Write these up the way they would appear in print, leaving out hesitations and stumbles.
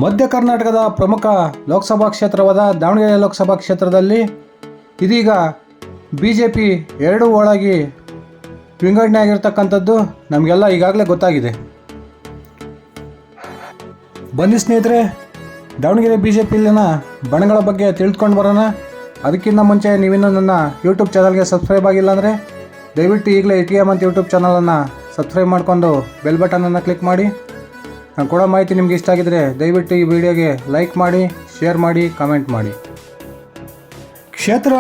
ಮಧ್ಯ ಕರ್ನಾಟಕದ ಪ್ರಮುಖ ಲೋಕಸಭಾ ಕ್ಷೇತ್ರವಾದ ದಾವಣಗೆರೆ ಲೋಕಸಭಾ ಕ್ಷೇತ್ರದಲ್ಲಿ ಇದೀಗ BJP ಎರಡು ಒಳಗಿ ವಿಂಗಡಣೆ ಆಗಿರ್ತಕ್ಕಂಥದ್ದು ನಮಗೆಲ್ಲ ಈಗಾಗಲೇ ಗೊತ್ತಾಗಿದೆ. ಬನ್ನಿ ಸ್ನೇಹಿತರೆ, ದಾವಣಗೆರೆ BJPಯಲ್ಲಿನ ಬಣಗಳ ಬಗ್ಗೆ ತಿಳಿದುಕೊಂಡು ಬರೋಣ. ಅದಕ್ಕಿಂತ ಮುಂಚೆ ನೀವಿನ್ನೂ ನನ್ನ ಯೂಟ್ಯೂಬ್ ಚಾನಲ್ಗೆ ಸಬ್ಸ್ಕ್ರೈಬ್ ಆಗಿಲ್ಲ ಅಂದರೆ ದಯವಿಟ್ಟು ಈಗಲೇ ATM ಅಂತ ಯೂಟ್ಯೂಬ್ ಚಾನಲನ್ನು ಸಬ್ಸ್ಕ್ರೈಬ್ ಮಾಡಿಕೊಂಡು ಬೆಲ್ ಬಟನನ್ನು ಕ್ಲಿಕ್ ಮಾಡಿ. ನಾನು ಕೊಡೋ ಮಾಹಿತಿ ನಿಮಗೆ ಇಷ್ಟ ಆಗಿದರೆ ದಯವಿಟ್ಟು ಈ ವಿಡಿಯೋಗೆ ಲೈಕ್ ಮಾಡಿ, ಶೇರ್ ಮಾಡಿ, ಕಮೆಂಟ್ ಮಾಡಿ. ಕ್ಷೇತ್ರ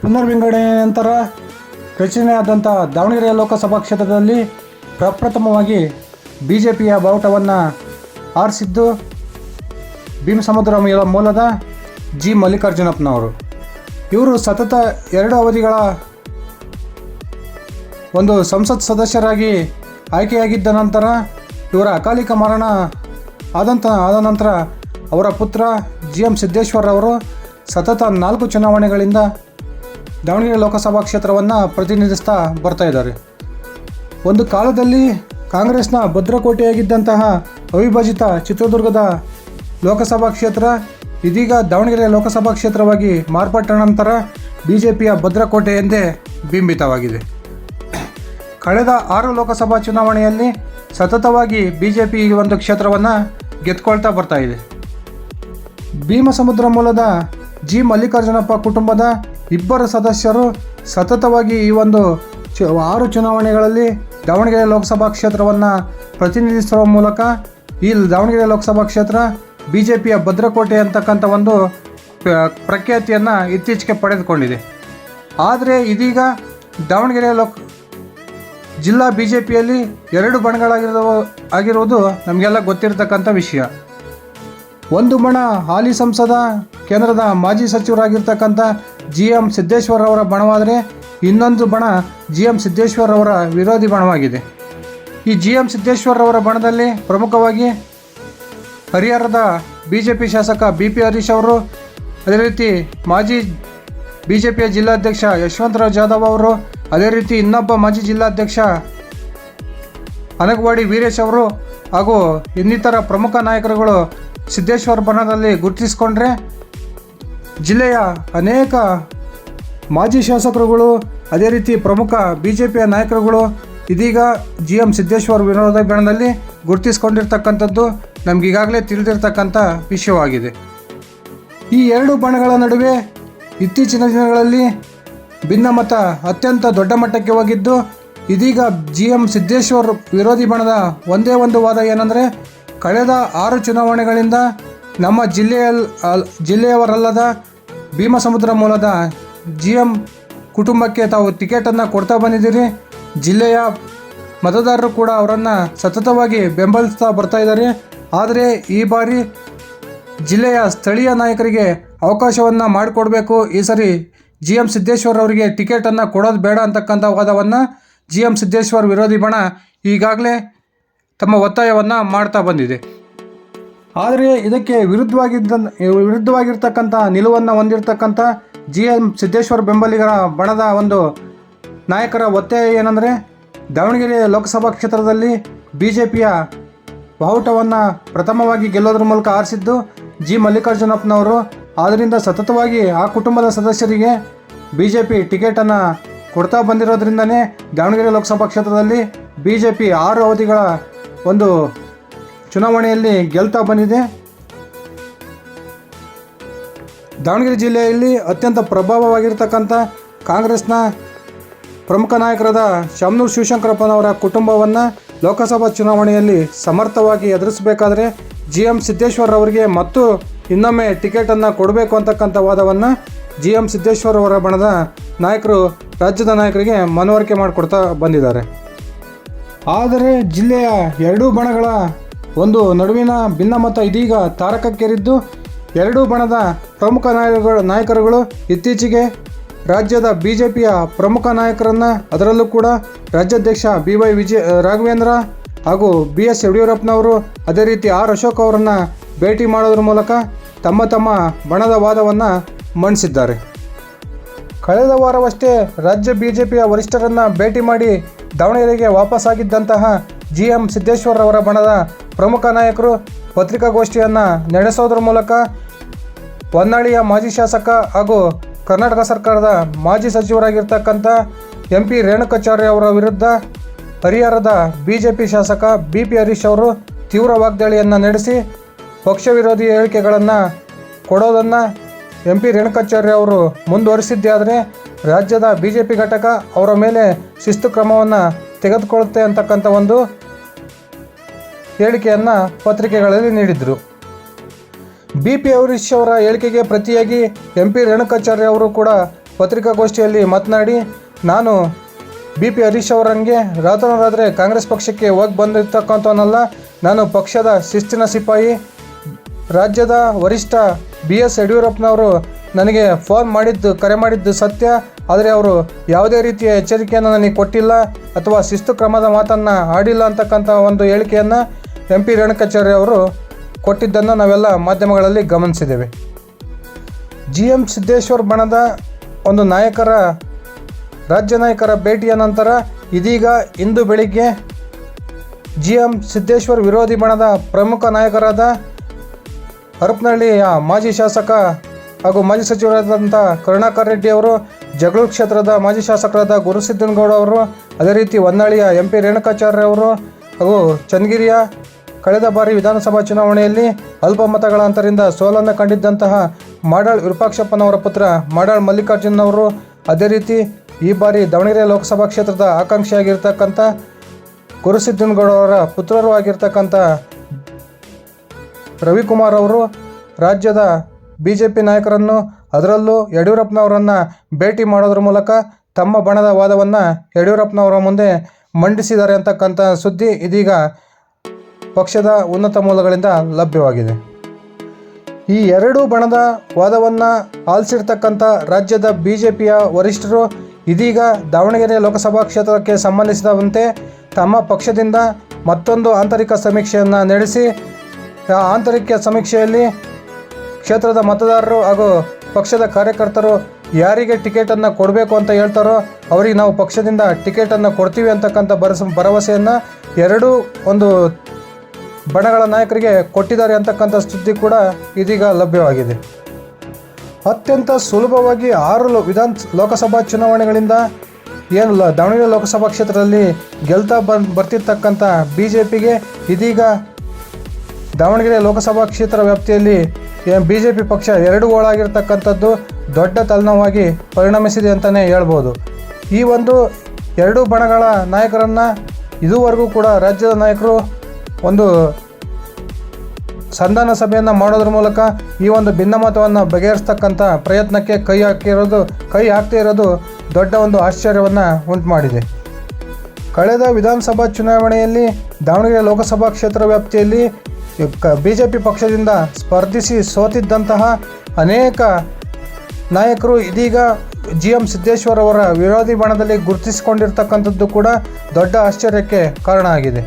ಪುನರ್ವಿಂಗಡಣೆ ನಂತರ ರಚನೆಯಾದಂಥ ದಾವಣಗೆರೆ ಲೋಕಸಭಾ ಕ್ಷೇತ್ರದಲ್ಲಿ ಪ್ರಪ್ರಥಮವಾಗಿ BJPಯ ಬಾವುಟವನ್ನು ಆರಿಸಿದ್ದು ಭೀಮಸಮುದ್ರ ಮೂಲದ G. ಮಲ್ಲಿಕಾರ್ಜುನಪ್ಪನವರು. ಇವರು ಸತತ 2 ಅವಧಿಗಳ ಒಂದು ಸಂಸತ್ ಸದಸ್ಯರಾಗಿ ಆಯ್ಕೆಯಾಗಿದ್ದ ನಂತರ ಇವರ ಅಕಾಲಿಕ ಮರಣ ಆದ ನಂತರ ಅವರ ಪುತ್ರ GM ಸಿದ್ದೇಶ್ವರ್ ಅವರು ಸತತ 4 ಚುನಾವಣೆಗಳಿಂದ ದಾವಣಗೆರೆ ಲೋಕಸಭಾ ಕ್ಷೇತ್ರವನ್ನು ಪ್ರತಿನಿಧಿಸ್ತಾ ಬರ್ತಾ ಇದ್ದಾರೆ. ಒಂದು ಕಾಲದಲ್ಲಿ ಕಾಂಗ್ರೆಸ್ನ ಭದ್ರಕೋಟೆಯಾಗಿದ್ದಂತಹ ಅವಿಭಜಿತ ಚಿತ್ರದುರ್ಗದ ಲೋಕಸಭಾ ಕ್ಷೇತ್ರ ಇದೀಗ ದಾವಣಗೆರೆ ಲೋಕಸಭಾ ಕ್ಷೇತ್ರವಾಗಿ ಮಾರ್ಪಟ್ಟ ನಂತರ BJPಯ ಭದ್ರಕೋಟೆ ಎಂದೇ ಬಿಂಬಿತವಾಗಿದೆ. ಕಳೆದ 6 ಲೋಕಸಭಾ ಚುನಾವಣೆಯಲ್ಲಿ ಸತತವಾಗಿ BJP ಈ ಒಂದು ಕ್ಷೇತ್ರವನ್ನು ಗೆದ್ಕೊಳ್ತಾ ಬರ್ತಾ ಇದೆ. ಭೀಮಸಮುದ್ರ ಮೂಲದ G. ಮಲ್ಲಿಕಾರ್ಜುನಪ್ಪ ಕುಟುಂಬದ 2 ಸದಸ್ಯರು ಸತತವಾಗಿ ಈ ಒಂದು 6 ಚುನಾವಣೆಗಳಲ್ಲಿ ದಾವಣಗೆರೆ ಲೋಕಸಭಾ ಕ್ಷೇತ್ರವನ್ನು ಪ್ರತಿನಿಧಿಸುವ ಮೂಲಕ ಈ ದಾವಣಗೆರೆ ಲೋಕಸಭಾ ಕ್ಷೇತ್ರ BJPಯ ಭದ್ರಕೋಟೆ ಅಂತಕ್ಕಂಥ ಒಂದು ಪ್ರಖ್ಯಾತಿಯನ್ನು ಇತ್ತೀಚೆಗೆ ಪಡೆದುಕೊಂಡಿದೆ. ಆದರೆ ಇದೀಗ ದಾವಣಗೆರೆ ಜಿಲ್ಲಾ BJPಯಲ್ಲಿ 2 ಬಣಗಳಾಗಿರುವುದು ನಮಗೆಲ್ಲ ಗೊತ್ತಿರತಕ್ಕಂಥ ವಿಷಯ. ಒಂದು ಬಣ ಹಾಲಿ ಸಂಸದ ಕೇಂದ್ರದ ಮಾಜಿ ಸಚಿವರಾಗಿರ್ತಕ್ಕಂಥ GM ಸಿದ್ದೇಶ್ವರ್ ಅವರ ಬಣವಾದರೆ ಇನ್ನೊಂದು ಬಣ GM ಸಿದ್ದೇಶ್ವರ್ ಅವರ ವಿರೋಧಿ ಬಣವಾಗಿದೆ. ಈ GM ಸಿದ್ದೇಶ್ವರ್ ಅವರ ಬಣದಲ್ಲಿ ಪ್ರಮುಖವಾಗಿ ಹರಿಹರದ BJP ಶಾಸಕ BP ಹರೀಶ್ ಅವರು, ಅದೇ ರೀತಿ ಮಾಜಿ BJPಯ ಜಿಲ್ಲಾಧ್ಯಕ್ಷ ಯಶವಂತರಾವ್ ಜಾಧವ್ ಅವರು, ಅದೇ ರೀತಿ ಇನ್ನೊಬ್ಬ ಮಾಜಿ ಜಿಲ್ಲಾಧ್ಯಕ್ಷ ಅನಗವಾಡಿ ವೀರೇಶ್ ಅವರು ಹಾಗೂ ಇನ್ನಿತರ ಪ್ರಮುಖ ನಾಯಕರುಗಳು ಸಿದ್ದೇಶ್ವರ ಬಣದಲ್ಲಿ ಗುರುತಿಸಿಕೊಂಡ್ರೆ, ಜಿಲ್ಲೆಯ ಅನೇಕ ಮಾಜಿ ಶಾಸಕರುಗಳು ಅದೇ ರೀತಿ ಪ್ರಮುಖ BJPಯ ನಾಯಕರುಗಳು ಇದೀಗ GM ಸಿದ್ದೇಶ್ವರ್ ವಿರೋಧ ಬಣದಲ್ಲಿ ಗುರುತಿಸಿಕೊಂಡಿರ್ತಕ್ಕಂಥದ್ದು ನಮಗೀಗಾಗಲೇ ತಿಳಿದಿರ್ತಕ್ಕಂಥ ವಿಷಯವಾಗಿದೆ. ಈ 2 ಬಣಗಳ ನಡುವೆ ಇತ್ತೀಚಿನ ದಿನಗಳಲ್ಲಿ ಭಿನ್ನಮತ ಅತ್ಯಂತ ದೊಡ್ಡ ಮಟ್ಟಕ್ಕೆ ಹೋಗಿದ್ದು, ಇದೀಗ GM ಸಿದ್ದೇಶ್ವರ್ ವಿರೋಧಿ ಬಣದ ಒಂದೇ ಒಂದು ವಾದ ಏನಂದರೆ, ಕಳೆದ 6 ಚುನಾವಣೆಗಳಿಂದ ನಮ್ಮ ಜಿಲ್ಲೆಯವರಲ್ಲದ ಭೀಮಸಮುದ್ರ ಮೂಲದ GM ಕುಟುಂಬಕ್ಕೆ ತಾವು ಟಿಕೆಟನ್ನು ಕೊಡ್ತಾ ಬಂದಿದ್ದೀರಿ. ಜಿಲ್ಲೆಯ ಮತದಾರರು ಕೂಡ ಅವರನ್ನು ಸತತವಾಗಿ ಬೆಂಬಲಿಸ್ತಾ ಬರ್ತಾ ಇದ್ದಾರೆ. ಆದರೆ ಈ ಬಾರಿ ಜಿಲ್ಲೆಯ ಸ್ಥಳೀಯ ನಾಯಕರಿಗೆ ಅವಕಾಶವನ್ನು ಮಾಡಿಕೊಡ್ಬೇಕು, ಈ ಸರಿ GM ಸಿದ್ದೇಶ್ವರ್ ಅವರಿಗೆ ಟಿಕೆಟನ್ನು ಕೊಡೋದು ಬೇಡ ಅಂತಕ್ಕಂಥ ವಾದವನ್ನು GM ಸಿದ್ದೇಶ್ವರ್ ವಿರೋಧಿ ಬಣ ಈಗಾಗಲೇ ತಮ್ಮ ಒತ್ತಾಯವನ್ನು ಮಾಡ್ತಾ ಬಂದಿದೆ. ಆದರೆ ಇದಕ್ಕೆ ವಿರುದ್ಧವಾಗಿರ್ತಕ್ಕಂಥ ನಿಲುವನ್ನು ಹೊಂದಿರತಕ್ಕಂಥ GM ಸಿದ್ದೇಶ್ವರ್ ಬೆಂಬಲಿಗರ ಬಣದ ಒಂದು ನಾಯಕರ ಒತ್ತಾಯ ಏನಂದರೆ, ದಾವಣಗೆರೆ ಲೋಕಸಭಾ ಕ್ಷೇತ್ರದಲ್ಲಿ BJPಯ ಬಾವುಟವನ್ನು ಪ್ರಥಮವಾಗಿ ಗೆಲ್ಲೋದ್ರ ಮೂಲಕ ಆರಿಸಿದ್ದು G. ಮಲ್ಲಿಕಾರ್ಜುನಪ್ಪನವರು. ಆದ್ದರಿಂದ ಸತತವಾಗಿ ಆ ಕುಟುಂಬದ ಸದಸ್ಯರಿಗೆ BJP ಟಿಕೆಟನ್ನು ಕೊಡ್ತಾ ಬಂದಿರೋದ್ರಿಂದನೇ ದಾವಣಗೆರೆ ಲೋಕಸಭಾ ಕ್ಷೇತ್ರದಲ್ಲಿ BJP 6 ಅವಧಿಗಳ ಒಂದು ಚುನಾವಣೆಯಲ್ಲಿ ಗೆಲ್ತಾ ಬಂದಿದೆ. ದಾವಣಗೆರೆ ಜಿಲ್ಲೆಯಲ್ಲಿ ಅತ್ಯಂತ ಪ್ರಭಾವವಾಗಿರ್ತಕ್ಕಂಥ ಕಾಂಗ್ರೆಸ್ನ ಪ್ರಮುಖ ನಾಯಕರಾದ ಶಾಮನೂರು ಶಿವಶಂಕರಪ್ಪನವರ ಕುಟುಂಬವನ್ನು ಲೋಕಸಭಾ ಚುನಾವಣೆಯಲ್ಲಿ ಸಮರ್ಥವಾಗಿ ಎದುರಿಸಬೇಕಾದ್ರೆ GM ಸಿದ್ದೇಶ್ವರ್ ಅವರಿಗೆ ಮತ್ತು ಇನ್ನೊಮ್ಮೆ ಟಿಕೆಟನ್ನು ಕೊಡಬೇಕು ಅಂತಕ್ಕಂಥ ವಾದವನ್ನು GM ಸಿದ್ದೇಶ್ವರ್ ಅವರ ಬಣದ ನಾಯಕರು ರಾಜ್ಯದ ನಾಯಕರಿಗೆ ಮನವರಿಕೆ ಮಾಡಿಕೊಡ್ತಾ ಬಂದಿದ್ದಾರೆ. ಆದರೆ ಜಿಲ್ಲೆಯ 2 ಬಣಗಳ ಒಂದು ನಡುವಿನ ಭಿನ್ನಮತ ಇದೀಗ ತಾರಕಕ್ಕೇರಿದ್ದು, 2 ಬಣದ ಪ್ರಮುಖ ನಾಯಕರುಗಳು ಇತ್ತೀಚೆಗೆ ರಾಜ್ಯದ BJPಯ ಪ್ರಮುಖ ನಾಯಕರನ್ನು, ಅದರಲ್ಲೂ ಕೂಡ ರಾಜ್ಯಾಧ್ಯಕ್ಷ BY ರಾಘವೇಂದ್ರ ಹಾಗೂ BS ಯಡಿಯೂರಪ್ಪನವರು, ಅದೇ ರೀತಿ R ಅಶೋಕ್ ಅವರನ್ನು ಭೇಟಿ ಮಾಡೋದ್ರ ಮೂಲಕ ತಮ್ಮ ಬಣದ ವಾದವನ್ನು ಮಂಡಿಸಿದ್ದಾರೆ. ಕಳೆದ ವಾರವಷ್ಟೇ ರಾಜ್ಯ BJPಯ ವರಿಷ್ಠರನ್ನು ಭೇಟಿ ಮಾಡಿ ದಾವಣಗೆರೆಗೆ ವಾಪಸ್ಸಾಗಿದ್ದಂತಹ GM ಸಿದ್ದೇಶ್ವರ್ ಅವರ ಬಣದ ಪ್ರಮುಖ ನಾಯಕರು ಪತ್ರಿಕಾಗೋಷ್ಠಿಯನ್ನು ನಡೆಸೋದ್ರ ಮೂಲಕ ಹೊನ್ನಾಳಿಯ ಮಾಜಿ ಶಾಸಕ ಹಾಗೂ ಕರ್ನಾಟಕ ಸರ್ಕಾರದ ಮಾಜಿ ಸಚಿವರಾಗಿರ್ತಕ್ಕಂಥ MP ರೇಣುಕಾಚಾರ್ಯ ಅವರ ವಿರುದ್ಧ ಹರಿಹರದ BJP ಶಾಸಕ BP ಹರೀಶ್ ಅವರು ತೀವ್ರ ವಾಗ್ದಾಳಿಯನ್ನು ನಡೆಸಿ ಪಕ್ಷ ವಿರೋಧಿ ಹೇಳಿಕೆಗಳನ್ನು ಕೊಡೋದನ್ನು MP ರೇಣುಕಾಚಾರ್ಯ ಅವರು ಮುಂದುವರಿಸಿದ್ದೇ ಆದರೆ ರಾಜ್ಯದ BJP ಘಟಕ ಅವರ ಮೇಲೆ ಶಿಸ್ತು ಕ್ರಮವನ್ನು ತೆಗೆದುಕೊಳ್ಳುತ್ತೆ ಅಂತಕ್ಕಂಥ ಒಂದು ಹೇಳಿಕೆಯನ್ನು ಪತ್ರಿಕೆಗಳಲ್ಲಿ ನೀಡಿದರು. BP ಹರೀಶ್ ಅವರ ಹೇಳಿಕೆಗೆ ಪ್ರತಿಯಾಗಿ MP ರೇಣುಕಾಚಾರ್ಯ ಅವರು ಕೂಡ ಪತ್ರಿಕಾಗೋಷ್ಠಿಯಲ್ಲಿ ಮಾತನಾಡಿ, ನಾನು BP ಹರೀಶ್ ಅವರಂಗೆ ರಾತ್ರೋರಾತ್ರಿ ಕಾಂಗ್ರೆಸ್ ಪಕ್ಷಕ್ಕೆ ಹೋಗಿ ಬಂದಿರ್ತಕ್ಕಂಥವನಲ್ಲ. ನಾನು ಪಕ್ಷದ ಶಿಸ್ತಿನ ಸಿಪಾಯಿ. ರಾಜ್ಯದ ವರಿಷ್ಠ BS ಯಡಿಯೂರಪ್ಪನವರು ನನಗೆ ಕರೆ ಮಾಡಿದ್ದು ಸತ್ಯ. ಆದರೆ ಅವರು ಯಾವುದೇ ರೀತಿಯ ಎಚ್ಚರಿಕೆಯನ್ನು ನನಗೆ ಕೊಟ್ಟಿಲ್ಲ ಅಥವಾ ಶಿಸ್ತು ಕ್ರಮದ ಮಾತನ್ನು ಆಡಿಲ್ಲ ಅಂತಕ್ಕಂಥ ಒಂದು ಹೇಳಿಕೆಯನ್ನು MP ರೇಣುಕಾಚಾರ್ಯ ಅವರು ಕೊಟ್ಟಿದ್ದನ್ನು ನಾವೆಲ್ಲ ಮಾಧ್ಯಮಗಳಲ್ಲಿ ಗಮನಿಸಿದ್ದೇವೆ. GM ಸಿದ್ದೇಶ್ವರ್ ಬಣದ ಒಂದು ರಾಜ್ಯ ನಾಯಕರ ಭೇಟಿಯ ನಂತರ ಇದೀಗ ಇಂದು ಬೆಳಿಗ್ಗೆ GM ಸಿದ್ದೇಶ್ವರ್ ವಿರೋಧಿ ಬಣದ ಪ್ರಮುಖ ನಾಯಕರಾದ ಹರಪನಹಳ್ಳಿಯ ಮಾಜಿ ಶಾಸಕ ಹಾಗೂ ಮಾಜಿ ಸಚಿವರಾದಂಥ ಕರುಣಾಕರ್ ರೆಡ್ಡಿ ಅವರು, ಜಗಳೂರು ಕ್ಷೇತ್ರದ ಮಾಜಿ ಶಾಸಕರಾದ ಗುರುಸಿದ್ದನಗೌಡ ಅವರು, ಅದೇ ರೀತಿ ಹೊನ್ನಾಳಿಯ MP ರೇಣುಕಾಚಾರ್ಯ ಅವರು ಹಾಗೂ ಚನ್ನಗಿರಿಯ ಕಳೆದ ಬಾರಿ ವಿಧಾನಸಭಾ ಚುನಾವಣೆಯಲ್ಲಿ ಅಲ್ಪ ಮತಗಳ ಅಂತರಿಂದ ಸೋಲನ್ನು ಕಂಡಿದ್ದಂತಹ ಮಾಡಾಳ್ ವಿರೂಪಾಕ್ಷಪ್ಪನವರ ಪುತ್ರ ಮಾಡಾಳ್ ಮಲ್ಲಿಕಾರ್ಜುನ್ ಅವರು, ಅದೇ ರೀತಿ ಈ ಬಾರಿ ದಾವಣಗೆರೆ ಲೋಕಸಭಾ ಕ್ಷೇತ್ರದ ಆಕಾಂಕ್ಷಿಯಾಗಿರ್ತಕ್ಕಂಥ ಗುರುಸಿದ್ದನಗೌಡ ಅವರ ಪುತ್ರರು ಆಗಿರ್ತಕ್ಕಂಥ ರವಿಕುಮಾರ್ ಅವರು ರಾಜ್ಯದ BJP ನಾಯಕರನ್ನು, ಅದರಲ್ಲೂ ಯಡಿಯೂರಪ್ಪನವರನ್ನು ಭೇಟಿ ಮಾಡೋದ್ರ ಮೂಲಕ ತಮ್ಮ ಬಣದ ವಾದವನ್ನು ಯಡಿಯೂರಪ್ಪನವರ ಮುಂದೆ ಮಂಡಿಸಿದ್ದಾರೆ ಅಂತಕ್ಕಂಥ ಸುದ್ದಿ ಇದೀಗ ಪಕ್ಷದ ಉನ್ನತ ಮೂಲಗಳಿಂದ ಲಭ್ಯವಾಗಿದೆ. ಈ ಎರಡೂ ಬಣದ ವಾದವನ್ನು ಆಲಿಸಿರ್ತಕ್ಕಂಥ ರಾಜ್ಯದ BJPಯ ವರಿಷ್ಠರು ಇದೀಗ ದಾವಣಗೆರೆ ಲೋಕಸಭಾ ಕ್ಷೇತ್ರಕ್ಕೆ ಸಂಬಂಧಿಸಿದಂತೆ ತಮ್ಮ ಪಕ್ಷದಿಂದ ಮತ್ತೊಂದು ಆಂತರಿಕ ಸಮೀಕ್ಷೆಯನ್ನು ನಡೆಸಿ ಆ ಆಂತರಿಕ ಸಮೀಕ್ಷೆಯಲ್ಲಿ ಕ್ಷೇತ್ರದ ಮತದಾರರು ಹಾಗೂ ಪಕ್ಷದ ಕಾರ್ಯಕರ್ತರು ಯಾರಿಗೆ ಟಿಕೆಟನ್ನು ಕೊಡಬೇಕು ಅಂತ ಹೇಳ್ತಾರೋ ಅವರಿಗೆ ನಾವು ಪಕ್ಷದಿಂದ ಟಿಕೆಟನ್ನು ಕೊಡ್ತೀವಿ ಅಂತಕ್ಕಂಥ ಭರವಸೆಯನ್ನು ಎರಡೂ ಒಂದು ಬಣಗಳ ನಾಯಕರಿಗೆ ಕೊಟ್ಟಿದ್ದಾರೆ ಅಂತಕ್ಕಂಥ ಸುದ್ದಿ ಕೂಡ ಇದೀಗ ಲಭ್ಯವಾಗಿದೆ. ಅತ್ಯಂತ ಸುಲಭವಾಗಿ 6 ಲೋಕಸಭಾ ಚುನಾವಣೆಗಳಿಂದ ದಾವಣಗೆರೆ ಲೋಕಸಭಾ ಕ್ಷೇತ್ರದಲ್ಲಿ ಗೆಲ್ತಾ ಬರ್ತಿರ್ತಕ್ಕಂಥ BJPಗೆ ಇದೀಗ ದಾವಣಗೆರೆ ಲೋಕಸಭಾ ಕ್ಷೇತ್ರ ವ್ಯಾಪ್ತಿಯಲ್ಲಿ BJP ಪಕ್ಷ 2 ಗೋಳಾಗಿರ್ತಕ್ಕಂಥದ್ದು ದೊಡ್ಡ ತಲೆನೋವಾಗಿ ಪರಿಣಮಿಸಿದೆ ಅಂತಲೇ ಹೇಳ್ಬೋದು. ಈ ಒಂದು 2 ಬಣಗಳ ನಾಯಕರನ್ನು ಇದುವರೆಗೂ ಕೂಡ ರಾಜ್ಯದ ನಾಯಕರು ಒಂದು ಸಂಧಾನ ಸಭೆಯನ್ನು ಮಾಡೋದ್ರ ಮೂಲಕ ಈ ಒಂದು ಭಿನ್ನಮತವನ್ನು ಬಗೆಹರಿಸ್ತಕ್ಕಂಥ ಪ್ರಯತ್ನಕ್ಕೆ ಕೈ ಹಾಕ್ತಾ ಇರೋದು ದೊಡ್ಡ ಒಂದು ಆಶ್ಚರ್ಯವನ್ನು ಉಂಟು ಮಾಡಿದೆ. ಕಳೆದ ವಿಧಾನಸಭಾ ಚುನಾವಣೆಯಲ್ಲಿ ದಾವಣಗೆರೆ ಲೋಕಸಭಾ ಕ್ಷೇತ್ರ ವ್ಯಾಪ್ತಿಯಲ್ಲಿ BJP ಪಕ್ಷದಿಂದ ಸ್ಪರ್ಧಿಸಿ ಸೋತಿದ್ದಂತಹ ಅನೇಕ ನಾಯಕರು ಇದೀಗ GM ಸಿದ್ದೇಶ್ವರ್ ಅವರ ವಿರೋಧಿ ಬಣದಲ್ಲಿ ಗುರುತಿಸಿಕೊಂಡಿರ್ತಕ್ಕಂಥದ್ದು ಕೂಡ ದೊಡ್ಡ ಆಶ್ಚರ್ಯಕ್ಕೆ ಕಾರಣ ಆಗಿದೆ.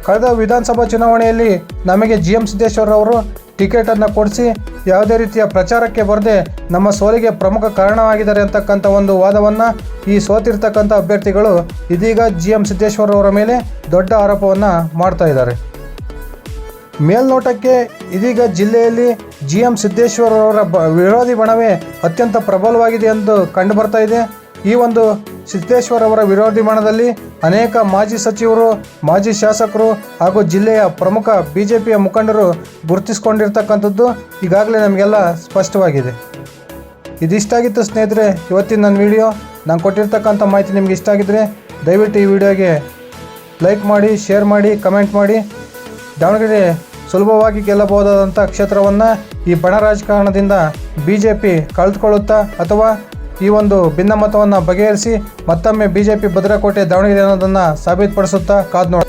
ಕಳೆದ ವಿಧಾನಸಭಾ ಚುನಾವಣೆಯಲ್ಲಿ ನಮಗೆ GM ಸಿದ್ದೇಶ್ವರ್ ಅವರು ಟಿಕೆಟನ್ನು ಕೊಡಿಸಿ ಯಾವುದೇ ರೀತಿಯ ಪ್ರಚಾರಕ್ಕೆ ಬರದೆ ನಮ್ಮ ಸೋಲಿಗೆ ಪ್ರಮುಖ ಕಾರಣವಾಗಿದ್ದಾರೆ ಅಂತಕ್ಕಂಥ ಒಂದು ವಾದವನ್ನು ಈ ಸೋತಿರ್ತಕ್ಕಂಥ ಅಭ್ಯರ್ಥಿಗಳು ಇದೀಗ GM ಸಿದ್ದೇಶ್ವರ್ ಅವರ ಮೇಲೆ ದೊಡ್ಡ ಆರೋಪವನ್ನು ಮಾಡ್ತಾ ಇದ್ದಾರೆ. ಮೇಲ್ನೋಟಕ್ಕೆ ಇದೀಗ ಜಿಲ್ಲೆಯಲ್ಲಿ GM ಸಿದ್ದೇಶ್ವರ್ ಅವರ ವಿರೋಧಿ ಬಣವೇ ಅತ್ಯಂತ ಪ್ರಬಲವಾಗಿದೆ ಎಂದು ಕಂಡುಬರ್ತಾ ಇದೆ. ಈ ಒಂದು ಸಿದ್ದೇಶ್ವರ್ ಅವರ ವಿರೋಧಿ ಬಣದಲ್ಲಿ ಅನೇಕ ಮಾಜಿ ಸಚಿವರು, ಮಾಜಿ ಶಾಸಕರು ಹಾಗೂ ಜಿಲ್ಲೆಯ ಪ್ರಮುಖ BJPಯ ಮುಖಂಡರು ಗುರುತಿಸಿಕೊಂಡಿರ್ತಕ್ಕಂಥದ್ದು ಈಗಾಗಲೇ ನಮಗೆಲ್ಲ ಸ್ಪಷ್ಟವಾಗಿದೆ. ಇದಿಷ್ಟಾಗಿತ್ತು ಸ್ನೇಹಿತರೆ ಇವತ್ತಿನ ನನ್ನ ವಿಡಿಯೋ. ನಾನು ಕೊಟ್ಟಿರ್ತಕ್ಕಂಥ ಮಾಹಿತಿ ನಿಮ್ಗೆ ಇಷ್ಟ ಆಗಿದ್ದರೆ ದಯವಿಟ್ಟು ಈ ವಿಡಿಯೋಗೆ ಲೈಕ್ ಮಾಡಿ, ಶೇರ್ ಮಾಡಿ, ಕಮೆಂಟ್ ಮಾಡಿ. ದಾವಣಗೆರೆ ಸುಲಭವಾಗಿ ಗೆಲ್ಲಬಹುದಾದಂಥ ಕ್ಷೇತ್ರವನ್ನು ಈ ಬಣ ರಾಜಕಾರಣದಿಂದ BJP ಕಳೆದುಕೊಳ್ಳುತ್ತಾ ಅಥವಾ ಈ ಒಂದು ಭಿನ್ನಮತವನ್ನು ಬಗೆಹರಿಸಿ ಮತ್ತೊಮ್ಮೆ BJP ಭದ್ರಕೋಟೆ ದಾವಣಗೆರೆ ಅನ್ನೋದನ್ನು ಸಾಬೀತುಪಡಿಸುತ್ತಾ ಕಾದು ನೋಡಿ.